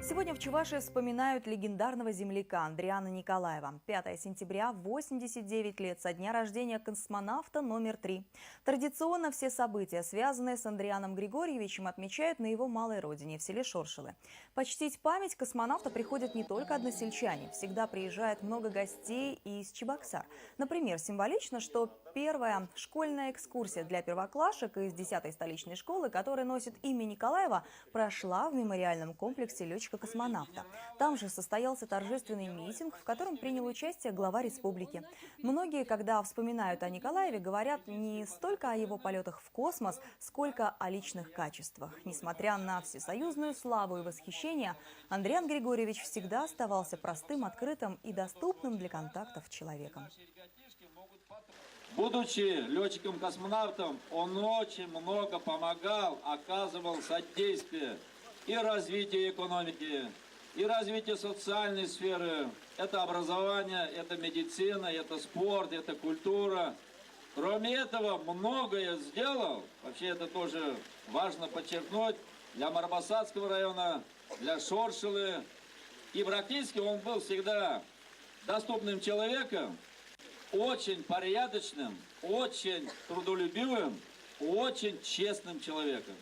Сегодня в Чувашии вспоминают легендарного земляка Андриана Николаева. 5 сентября, 89 лет со дня рождения космонавта номер 3. Традиционно все события, связанные с Андрианом Григорьевичем, отмечают на его малой родине, в селе Шоршилы. Почтить память космонавта приходят не только односельчане. Всегда приезжает много гостей и из Чебоксар. Например, символично, что первая школьная экскурсия для первоклашек из 10-й столичной школы, которая носит имя Николаева, прошла в мемориальном комплексе летчика-космонавта. Там же состоялся торжественный митинг, в котором принял участие глава республики. Многие, когда вспоминают о Николаеве, говорят не столько о его полетах в космос, сколько о личных качествах. Несмотря на всесоюзную славу и восхищение, Андриан Григорьевич всегда оставался простым, открытым и доступным для контактов человеком. Будучи летчиком-космонавтом, он очень много помогал, оказывал содействие и развитию экономики, и развитию социальной сферы. Это образование, это медицина, это спорт, это культура. Кроме этого, многое сделал, вообще это тоже важно подчеркнуть, для Марбасадского района, для Шоршилы. И практически он был всегда доступным человеком, очень порядочным, очень трудолюбивым, очень честным человеком.